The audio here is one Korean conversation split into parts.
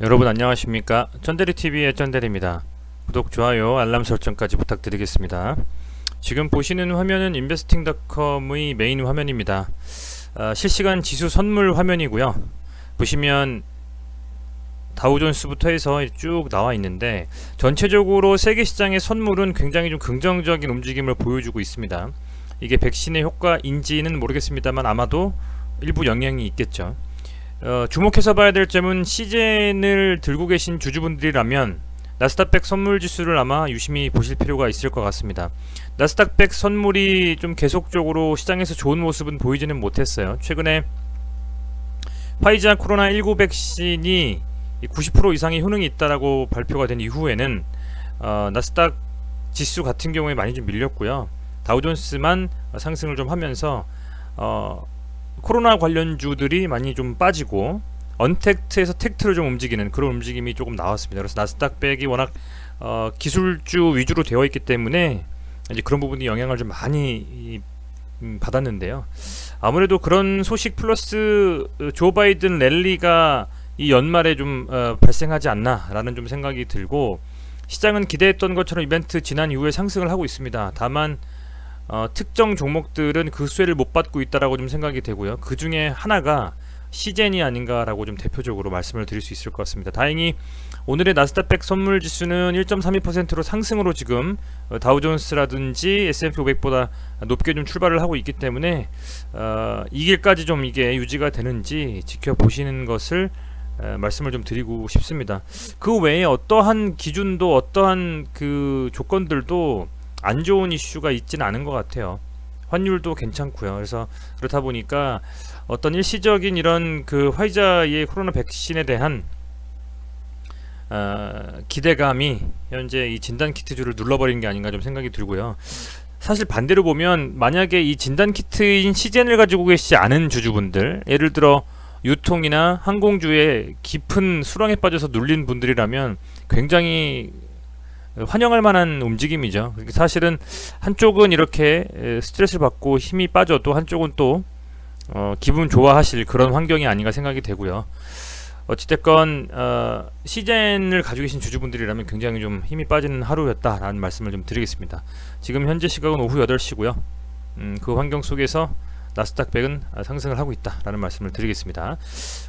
여러분 안녕하십니까? 쩐데리TV의 쩐데리입니다. 구독, 좋아요, 알람 설정까지 부탁드리겠습니다. 지금 보시는 화면은 investing.com의 메인 화면입니다. 실시간 지수 선물 화면이고요. 보시면 다우존스부터 해서 쭉 나와 있는데 전체적으로 세계 시장의 선물은 굉장히 좀 긍정적인 움직임을 보여주고 있습니다. 이게 백신의 효과인지는 모르겠습니다만 아마도 일부 영향이 있겠죠. 주목해서 봐야 될 점은 시젠을 들고 계신 주주분들이라면 나스닥 100 선물 지수를 아마 유심히 보실 필요가 있을 것 같습니다. 나스닥 100 선물이 좀 계속적으로 시장에서 좋은 모습은 보이지는 못했어요. 최근에 화이자 코로나19 백신이 90% 이상의 효능이 있다라고 발표가 된 이후에는 나스닥 지수 같은 경우에 많이 좀 밀렸고요. 다우존스만 상승을 좀 하면서 코로나 관련주들이 많이 좀 빠지고 언택트에서 텍트로 좀 움직이는 그런 움직임이 조금 나왔습니다. 그래서 나스닥 100이 워낙 기술주 위주로 되어 있기 때문에 이제 그런 부분이 영향을 좀 많이 받았는데요. 아무래도 그런 소식 플러스 조 바이든 랠리가 이 연말에 좀 발생하지 않나 라는 좀 생각이 들고, 시장은 기대했던 것처럼 이벤트 지난 이후에 상승을 하고 있습니다. 다만 특정 종목들은 그 수혜를 못 받고 있다라고 좀 생각이 되고요. 그 중에 하나가 시젠이 아닌가라고 좀 대표적으로 말씀을 드릴 수 있을 것 같습니다. 다행히 오늘의 나스닥 100 선물 지수는 1.32%로 상승으로 지금 다우존스라든지 S&P 500보다 높게 좀 출발을 하고 있기 때문에 이 길까지 좀 이게 유지가 되는지 지켜보시는 것을 말씀을 좀 드리고 싶습니다. 그 외에 어떠한 기준도 어떠한 그 조건들도 안 좋은 이슈가 있지는 않은 것 같아요. 환율도 괜찮고요. 그래서 그렇다 보니까 어떤 일시적인 이런 그 화이자의 코로나 백신에 대한 기대감이 현재 이 진단키트주를 눌러버리는 게 아닌가 좀 생각이 들고요. 사실 반대로 보면 만약에 이 진단키트인 시젠을 가지고 계시지 않은 주주분들, 예를 들어 유통이나 항공주에 깊은 수렁에 빠져서 눌린 분들이라면 굉장히 환영할 만한 움직임이죠. 사실은 한쪽은 이렇게 스트레스를 받고 힘이 빠져도 한쪽은 또 기분 좋아하실 그런 환경이 아닌가 생각이 되고요. 어찌됐건 시젠을 가지고 계신 주주분들이라면 굉장히 좀 힘이 빠지는 하루였다라는 말씀을 좀 드리겠습니다. 지금 현재 시각은 오후 8시고요. 그 환경 속에서 나스닥 100은 상승을 하고 있다라는 말씀을 드리겠습니다.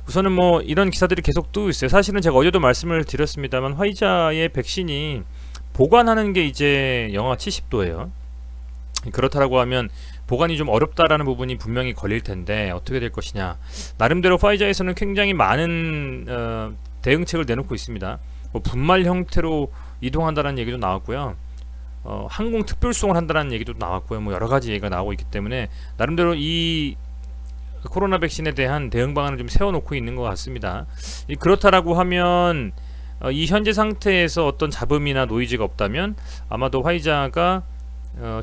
우선은 뭐 이런 기사들이 계속 뜨고 있어요. 사실은 제가 어제도 말씀을 드렸습니다만 화이자의 백신이 보관하는 게 이제 영하 70도예요. 그렇다라고 하면 보관이 좀 어렵다라는 부분이 분명히 걸릴 텐데 어떻게 될 것이냐. 나름대로 화이자에서는 굉장히 많은 대응책을 내놓고 있습니다. 뭐 분말 형태로 이동한다는 얘기도 나왔고요. 항공 특별수송을 한다는 얘기도 나왔고요. 뭐 여러 가지 얘기가 나오고 있기 때문에 나름대로 이 코로나 백신에 대한 대응 방안을 좀 세워놓고 있는 것 같습니다. 그렇다라고 하면 이 현재 상태에서 어떤 잡음이나 노이즈가 없다면 아마도 화이자가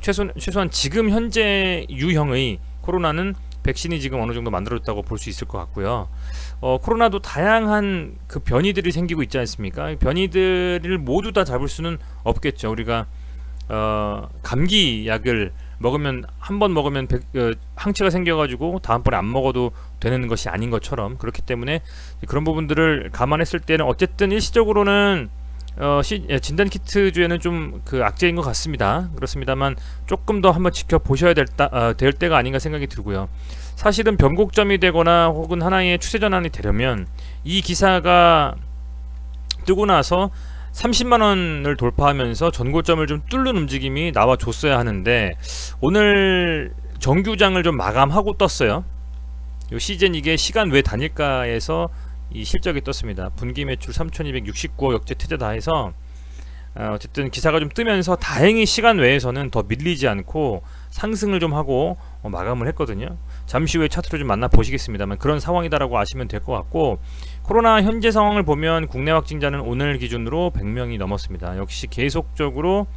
최소한 지금 현재 유형의 코로나는 백신이 지금 어느 정도 만들어졌다고 볼 수 있을 것 같고요. 코로나도 다양한 그 변이들이 생기고 있지 않습니까? 변이들을 모두 다 잡을 수는 없겠죠. 우리가 감기 약을 먹으면 한 번 먹으면 항체가 생겨가지고 다음번에 안 먹어도 되는 것이 아닌 것처럼, 그렇기 때문에 그런 부분들을 감안했을 때는 어쨌든 일시적으로는 진단키트주에는 좀 그 악재인 것 같습니다. 그렇습니다만 조금 더 한번 지켜보셔야 될 때가 아닌가 생각이 들고요. 사실은 변곡점이 되거나 혹은 하나의 추세 전환이 되려면 이 기사가 뜨고 나서 30만원을 돌파하면서 전고점을 좀 뚫는 움직임이 나와줬어야 하는데 오늘 정규장을 좀 마감하고 떴어요. 요 시즌 이게 시간 외 단일가에서 이 실적이 떴습니다. 분기 매출 3269억 역대 최대다 해서 어쨌든 기사가 좀 뜨면서 다행히 시간 외에서는 더 밀리지 않고 상승을 좀 하고 마감을 했거든요. 잠시 후에 차트로 좀 만나보시겠습니다만 그런 상황이다라고 아시면 될 것 같고, 코로나 현재 상황을 보면 국내 확진자는 오늘 기준으로 100명이 넘었습니다. 역시 계속적으로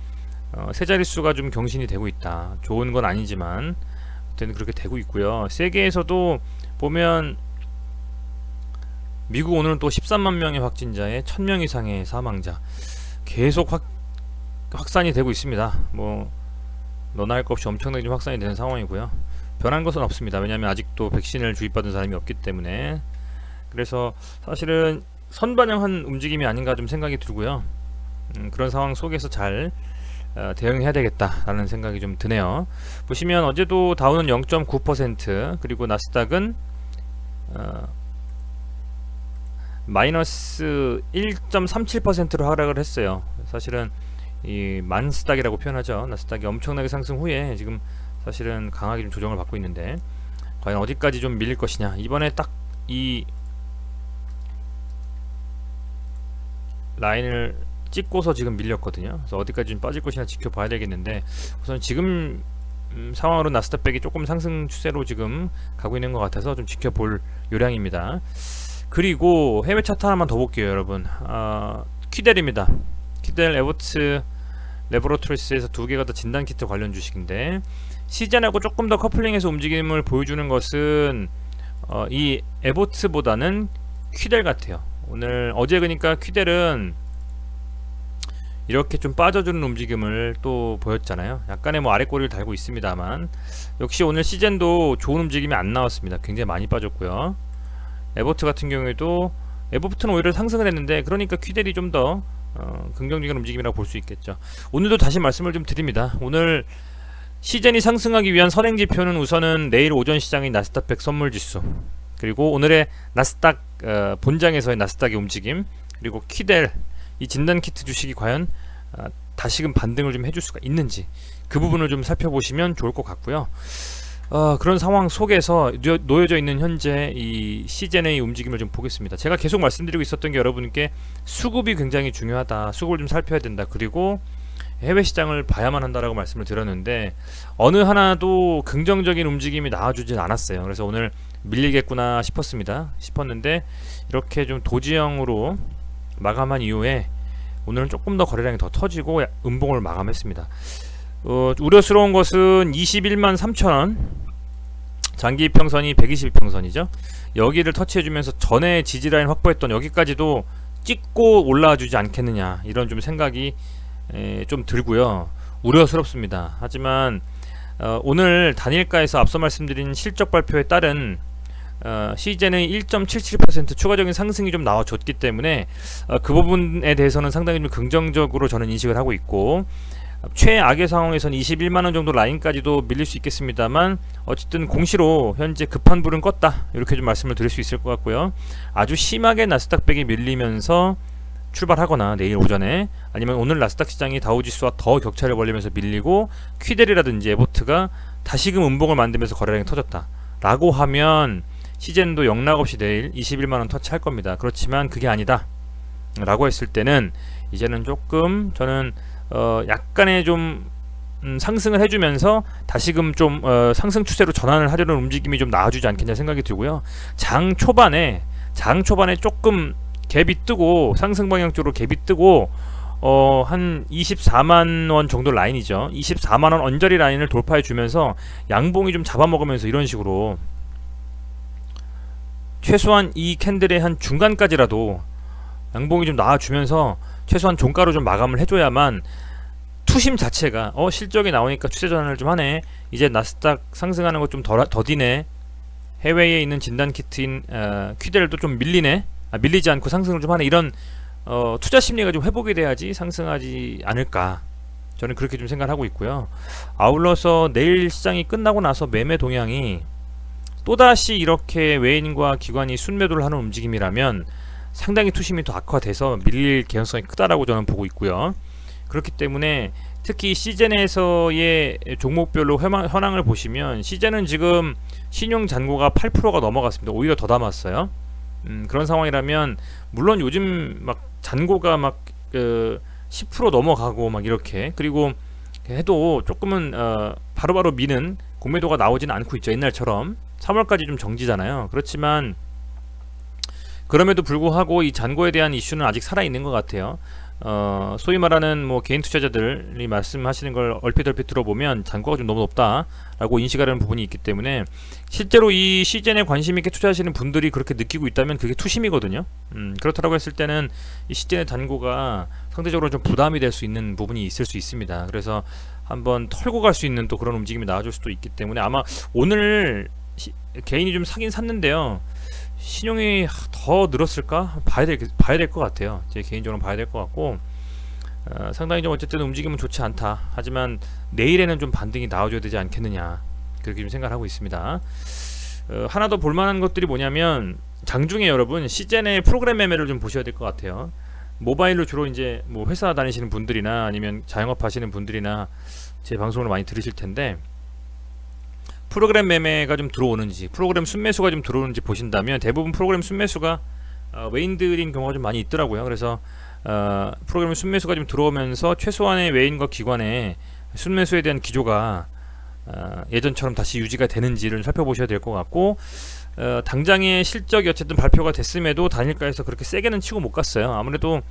세 자릿수가 좀 경신이 되고 있다. 좋은 건 아니지만 어쨌든 그렇게 되고 있고요. 세계에서도 보면 미국 오늘은 또 13만 명의 확진자에 1000명 이상의 사망자, 계속 확산이 되고 있습니다. 뭐 너나 할 것 없이 엄청나게 좀 확산이 되는 상황이고요. 변한 것은 없습니다. 왜냐하면 아직도 백신을 주입받은 사람이 없기 때문에. 그래서 사실은 선반영한 움직임이 아닌가 좀 생각이 들고요. 그런 상황 속에서 잘 대응해야 되겠다라는 생각이 좀 드네요. 보시면 어제도 다우는 0.9% 그리고 나스닥은 마이너스 1.37%로 하락을 했어요. 사실은 이 만스닥이라고 표현하죠. 나스닥이 엄청나게 상승 후에 지금 사실은 강하게 좀 조정을 받고 있는데 과연 어디까지 좀 밀릴 것이냐. 이번에 딱 이 라인을 찍고서 지금 밀렸거든요. 그래서 어디까지 좀 빠질 것이냐 지켜봐야 되겠는데 우선 지금 상황으로 나스닥백이 조금 상승 추세로 지금 가고 있는 것 같아서 좀 지켜볼 요량입니다. 그리고 해외 차트 하나만 더 볼게요, 여러분. 퀴델입니다. 퀴델 에버트 레보레토리스에서 두 개가 다 진단키트 관련 주식인데 시젠하고 조금 더 커플링해서 움직임을 보여주는 것은 이 에보트보다는 퀴델 같아요. 어제 그러니까 퀴델은 이렇게 좀 빠져주는 움직임을 또 보였잖아요. 약간의 뭐 아랫꼬리를 달고 있습니다만 역시 오늘 시젠도 좋은 움직임이 안 나왔습니다. 굉장히 많이 빠졌고요. 에보트 같은 경우에도 에보트는 오히려 상승을 했는데 그러니까 퀴델이 좀 더 긍정적인 움직임이라고 볼 수 있겠죠. 오늘도 다시 말씀을 좀 드립니다. 오늘 시젠이 상승하기 위한 선행지표는 우선은 내일 오전 시장의 나스닥 100 선물지수, 그리고 오늘의 나스닥 본장에서의 나스닥의 움직임, 그리고 퀴델 이 진단키트 주식이 과연 다시금 반등을 좀 해줄 수가 있는지 그 부분을 좀 살펴보시면 좋을 것 같고요. 그런 상황 속에서 놓여져 있는 현재 이 시젠의 움직임을 좀 보겠습니다. 제가 계속 말씀드리고 있었던 게 여러분께 수급이 굉장히 중요하다, 수급을 좀 살펴야 된다, 그리고 해외 시장을 봐야만 한다라고 말씀을 드렸는데 어느 하나도 긍정적인 움직임이 나와주진 않았어요. 그래서 오늘 밀리겠구나 싶었는데 이렇게 좀 도지형으로 마감한 이후에 오늘은 조금 더 거래량이 더 터지고 음봉을 마감했습니다. 우려스러운 것은 21만 3천원 장기평선이 122평선이죠 여기를 터치해주면서 전에 지지라인 확보했던 여기까지도 찍고 올라와주지 않겠느냐, 이런 좀 생각이 좀 들고요. 우려스럽습니다. 하지만 오늘 단일가에서 앞서 말씀드린 실적 발표에 따른 시젠의 1.77% 추가적인 상승이 좀 나와줬기 때문에 그 부분에 대해서는 상당히 좀 긍정적으로 저는 인식을 하고 있고, 최악의 상황에서는 21만원 정도 라인까지도 밀릴 수 있겠습니다만 어쨌든 공시로 현재 급한 불은 껐다, 이렇게 좀 말씀을 드릴 수 있을 것 같고요. 아주 심하게 나스닥 100이 밀리면서 출발하거나 내일 오전에, 아니면 오늘 나스닥 시장이 다우지수와 더 격차를 벌리면서 밀리고 퀴델이라든지 에보트가 다시금 음봉을 만들면서 거래량이 터졌다 라고 하면 시젠도 영락없이 내일 21만원 터치할 겁니다. 그렇지만 그게 아니다 라고 했을 때는 이제는 조금 저는 약간의 좀 상승을 해주면서 다시금 좀 상승 추세로 전환을 하려는 움직임이 좀 나와주지 않겠냐 생각이 들고요. 장 초반에 조금 갭이 뜨고 상승 방향 쪽으로 갭이 뜨고 한 24만원 정도 라인이죠. 24만원 언저리 라인을 돌파해 주면서 양봉이 좀 잡아먹으면서 이런 식으로 최소한 이 캔들의 한 중간까지라도 양봉이 좀 나와주면서 최소한 종가로 좀 마감을 해줘야만 투심 자체가 실적이 나오니까 추세 전환을 좀 하네, 이제 나스닥 상승하는 거 좀 더디네, 해외에 있는 진단키트인 퀴델도 좀 밀리지 않고 상승을 좀 하네, 이런 투자 심리가 좀 회복이 돼야지 상승하지 않을까, 저는 그렇게 좀 생각을 하고 있고요. 아울러서 내일 시장이 끝나고 나서 매매 동향이 또다시 이렇게 외인과 기관이 순매도를 하는 움직임이라면 상당히 투심이 더 악화돼서 밀릴 개연성이 크다라고 저는 보고 있고요. 그렇기 때문에 특히 시젠에서의 종목별로 현황을 보시면 시젠은 지금 신용 잔고가 8%가 넘어갔습니다. 오히려 더 담았어요. 그런 상황이라면 물론 요즘 막 잔고가 막 10% 넘어가고 막 이렇게, 그리고 해도 조금은 바로바로 미는 공매도가 나오지는 않고 있죠. 옛날처럼 3월까지 좀 정지잖아요. 그렇지만 그럼에도 불구하고 이 잔고에 대한 이슈는 아직 살아있는 것 같아요. 소위 말하는 뭐 개인 투자자들이 말씀하시는 걸 얼핏 들어보면 잔고가 좀 너무 높다라고 인식하려는 부분이 있기 때문에 실제로 이 시즌에 관심 있게 투자하시는 분들이 그렇게 느끼고 있다면 그게 투심이거든요. 그렇다고 했을 때는 이 시즌의 잔고가 상대적으로 좀 부담이 될 수 있는 부분이 있을 수 있습니다. 그래서 한번 털고 갈 수 있는 또 그런 움직임이 나와줄 수도 있기 때문에 아마 오늘 개인이 좀 사긴 샀는데요. 신용이 더 늘었을까? 봐야 될 것 같아요. 제 개인적으로 봐야 될 것 같고, 상당히 좀 어쨌든 움직임은 좋지 않다. 하지만 내일에는 좀 반등이 나와줘야 되지 않겠느냐, 그렇게 좀 생각을 하고 있습니다. 하나 더 볼만한 것들이 뭐냐면, 장중에 여러분 시젠의 프로그램 매매를 좀 보셔야 될 것 같아요. 모바일로 주로 이제 뭐 회사 다니시는 분들이나 아니면 자영업 하시는 분들이나 제 방송을 많이 들으실 텐데, 프로그램 매매가 좀 들어오는지, 프로그램 순매수가 좀 들어오는지 보신다면 대부분 프로그램 순매수가 외인들인 경우가 좀 많이 있더라고요. 그래서 프로그램 순매수가 좀 들어오면서 최소한의 외인과 기관의 순매수에 대한 기조가 예전처럼 다시 유지가 되는지를 살펴보셔야 될 것 같고, 당장의 실적이 어쨌든 발표가 됐음에도 단일가에서 그렇게 세게는 치고 못 갔어요. 아무래도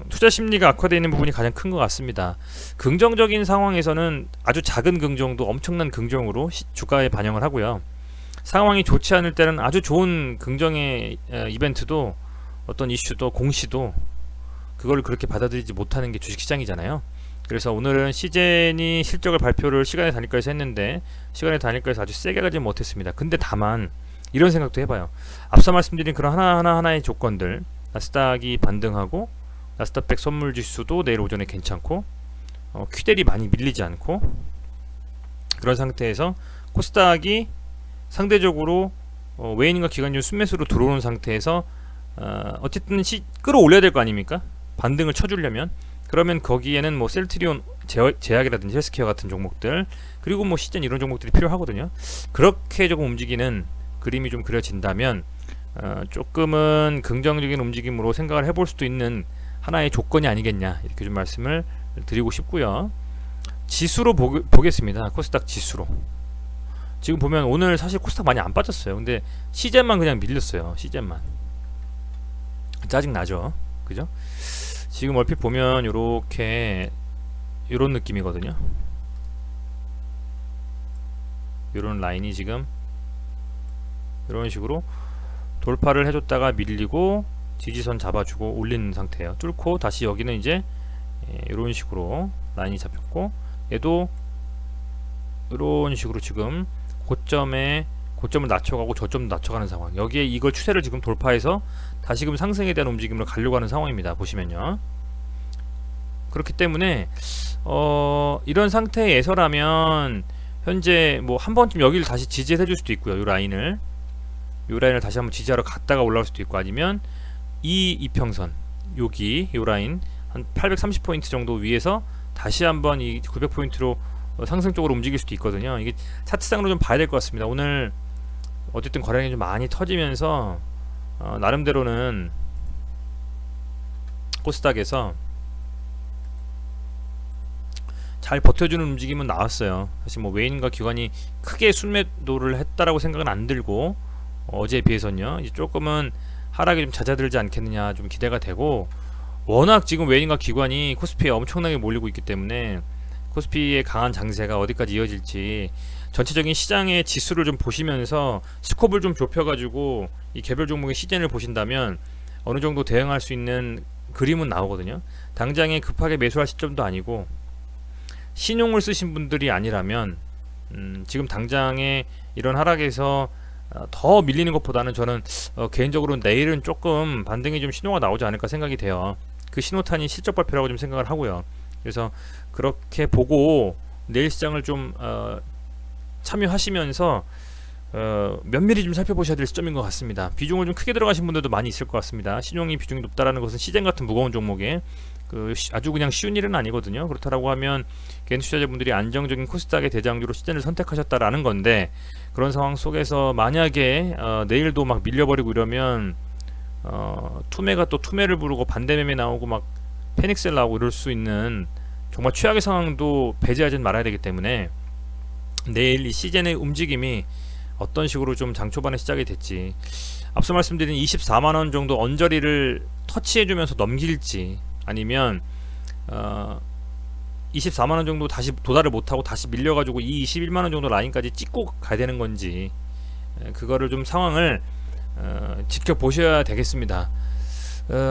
투자 심리가 악화되어 있는 부분이 가장 큰 것 같습니다. 긍정적인 상황에서는 아주 작은 긍정도 엄청난 긍정으로 주가에 반영을 하고요. 상황이 좋지 않을 때는 아주 좋은 긍정의 이벤트도, 어떤 이슈도, 공시도 그걸 그렇게 받아들이지 못하는 게 주식시장이잖아요. 그래서 오늘은 시젠이 실적을 발표를 시간의 단일가에서 했는데, 시간의 단일가에서 아주 세게 가지 못했습니다. 근데 다만 이런 생각도 해봐요. 앞서 말씀드린 그런 하나하나의 조건들, 나스닥이 반등하고 나스닥100 선물지수도 내일 오전에 괜찮고, 퀴델이 많이 밀리지 않고, 그런 상태에서 코스닥이 상대적으로 외인과 기관용 순매수로 들어오는 상태에서 어쨌든 끌어올려야 될 거 아닙니까? 반등을 쳐주려면. 그러면 거기에는 뭐 셀트리온, 제약이라든지 헬스케어 같은 종목들, 그리고 뭐 시젠 이런 종목들이 필요하거든요. 그렇게 조금 움직이는 그림이 좀 그려진다면 조금은 긍정적인 움직임으로 생각을 해볼 수도 있는 하나의 조건이 아니겠냐, 이렇게 좀 말씀을 드리고 싶고요. 지수로 보겠습니다. 코스닥 지수로. 지금 보면 오늘 사실 코스닥 많이 안 빠졌어요. 근데 시젠만 그냥 밀렸어요. 시젠만. 짜증나죠, 그죠? 지금 얼핏 보면 요렇게 요런 느낌이거든요. 요런 라인이 지금 이런 식으로 돌파를 해줬다가 밀리고 지지선 잡아주고 올리는 상태예요. 뚫고 다시 여기는 이제 이런 식으로 라인이 잡혔고, 얘도 이런 식으로 지금 고점을 낮춰가고 저점도 낮춰가는 상황. 여기에 이걸 추세를 지금 돌파해서 다시금 상승에 대한 움직임으로 가려고 하는 상황입니다. 보시면요. 그렇기 때문에 이런 상태에서라면 현재 뭐 한 번쯤 여기를 다시 지지해 줄 수도 있고요. 요 라인을 다시 한번 지지하러 갔다가 올라올 수도 있고, 아니면 이 이평선, 여기 요 라인 한 830포인트 정도 위에서 다시 한번 이 900포인트로 상승 쪽으로 움직일 수도 있거든요. 이게 차트상으로 좀 봐야 될 것 같습니다. 오늘 어쨌든 거래량이 좀 많이 터지면서 나름대로는 코스닥에서 잘 버텨주는 움직임은 나왔어요. 사실 뭐 외인과 기관이 크게 순매도를 했다라고 생각은 안 들고, 어제에 비해서는요, 이제 조금은 하락이 좀 잦아들지 않겠느냐 좀 기대가 되고, 워낙 지금 외인과 기관이 코스피에 엄청나게 몰리고 있기 때문에 코스피의 강한 장세가 어디까지 이어질지, 전체적인 시장의 지수를 좀 보시면서 스콥을 좀 좁혀가지고 이 개별 종목의 시젠을 보신다면 어느 정도 대응할 수 있는 그림은 나오거든요. 당장에 급하게 매수할 시점도 아니고, 신용을 쓰신 분들이 아니라면 지금 당장에 이런 하락에서 더 밀리는 것보다는 저는 개인적으로 내일은 조금 반등이 좀 신호가 나오지 않을까 생각이 돼요. 그 신호탄이 실적 발표라고 좀 생각을 하고요. 그래서 그렇게 보고 내일 시장을 좀 참여하시면서 면밀히 좀 살펴보셔야 될 시점인 것 같습니다. 비중을 좀 크게 들어가신 분들도 많이 있을 것 같습니다. 신용이 비중이 높다라는 것은 시젠 같은 무거운 종목에 아주 그냥 쉬운 일은 아니거든요. 그렇다라고 하면 개인 투자자분들이 안정적인 코스닥의 대장주로 시젠을 선택하셨다라는 건데, 그런 상황 속에서 만약에 내일도 막 밀려버리고 이러면 투매가 또 투매를 부르고 반대매매 나오고 막 패닉셀 나오고 이럴 수 있는 정말 최악의 상황도 배제하지 말아야 되기 때문에, 내일 이 시젠의 움직임이 어떤 식으로 좀 장 초반에 시작이 됐지, 앞서 말씀드린 24만원 정도 언저리를 터치해주면서 넘길지, 아니면 24만원 정도 다시 도달을 못하고 다시 밀려가지고 이 21만원 정도 라인까지 찍고 가야 되는 건지, 그거를 좀 상황을 지켜보셔야 되겠습니다.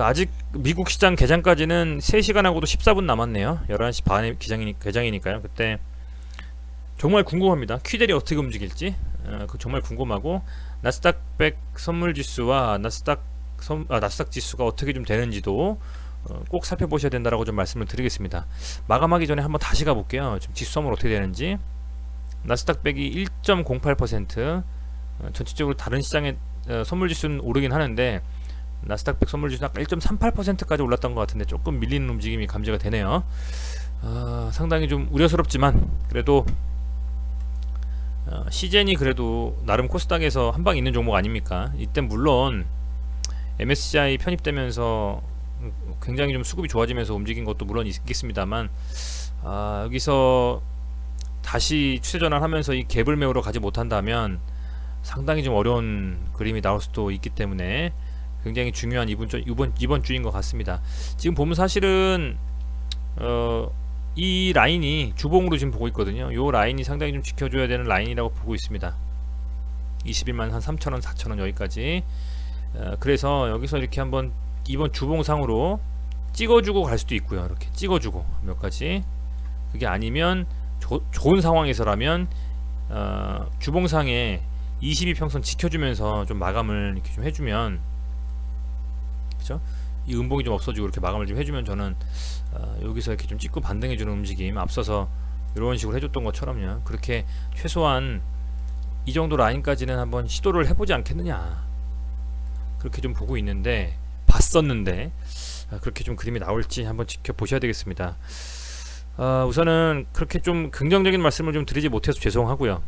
아직 미국 시장 개장까지는 3시간하고도 14분 남았네요. 11시 반에 개장이니까요. 그때 정말 궁금합니다. 퀴델이 어떻게 움직일지. 그 정말 궁금하고, 나스닥 100 선물 지수와 나스닥 지수가 어떻게 좀 되는지도 꼭 살펴보셔야 된다라고 좀 말씀을 드리겠습니다. 마감하기 전에 한번 다시 가볼게요. 지금 지수 선물 어떻게 되는지. 나스닥 100이 1.08%, 전체적으로 다른 시장의 선물 지수는 오르긴 하는데 나스닥 100 선물 지수는 아까 1.38%까지 올랐던 것 같은데 조금 밀리는 움직임이 감지가 되네요. 상당히 좀 우려스럽지만 그래도 시젠이 그래도 나름 코스닥에서 한방 있는 종목 아닙니까? 이때 물론 MSCI 편입되면서 굉장히 좀 수급이 좋아지면서 움직인 것도 물론 있겠습니다만 여기서 다시 추세 전환하면서 이 갭을 메우러 가지 못한다면 상당히 좀 어려운 그림이 나올 수도 있기 때문에 굉장히 중요한 이번 주인 것 같습니다. 지금 보면 사실은 이 라인이 주봉으로 지금 보고 있거든요. 이 라인이 상당히 좀 지켜줘야 되는 라인이라고 보고 있습니다. 21만 한 3,000원, 4,000원 여기까지. 그래서 여기서 이렇게 한번 이번 주봉상으로 찍어주고 갈 수도 있고요. 이렇게 찍어주고 몇 가지. 그게 아니면 좋은 상황에서라면 주봉상에 22평선 지켜주면서 좀 마감을 이렇게 좀 해주면, 그죠? 이 음봉이 좀 없어지고 이렇게 마감을 좀 해주면 저는 여기서 이렇게 좀 찍고 반등해주는 움직임, 앞서서 이런 식으로 해줬던 것처럼요, 그렇게 최소한 이 정도 라인까지는 한번 시도를 해보지 않겠느냐, 그렇게 좀 보고 있는데, 봤었는데 그렇게 좀 그림이 나올지 한번 지켜보셔야 되겠습니다. 우선은 그렇게 좀 긍정적인 말씀을 좀 드리지 못해서 죄송하고요.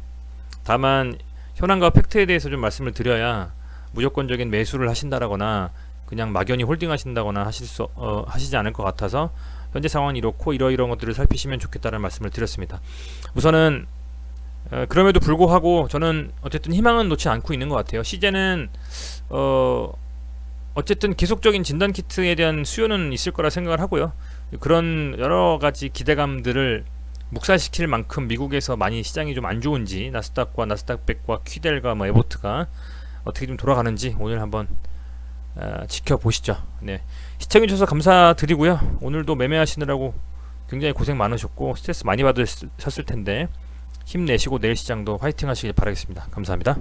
다만 현황과 팩트에 대해서 좀 말씀을 드려야 무조건적인 매수를 하신다라거나 그냥 막연히 홀딩 하신다거나 하시지 않을 것 같아서 현재 상황은 이렇고 이러이러한 것들을 살피시면 좋겠다는 말씀을 드렸습니다. 우선은 그럼에도 불구하고 저는 어쨌든 희망은 놓지 않고 있는 것 같아요. 시제는 어쨌든 계속적인 진단키트에 대한 수요는 있을 거라 생각을 하고요. 그런 여러가지 기대감들을 묵살시킬 만큼 미국에서 많이 시장이 좀 안 좋은지, 나스닥과 나스닥 100과 퀴델과 에보트가 어떻게 좀 돌아가는지 오늘 한번 지켜보시죠. 네, 시청해주셔서 감사드리고요. 오늘도 매매하시느라고 굉장히 고생 많으셨고 스트레스 많이 받으셨을 텐데 힘내시고 내일 시장도 화이팅 하시길 바라겠습니다. 감사합니다.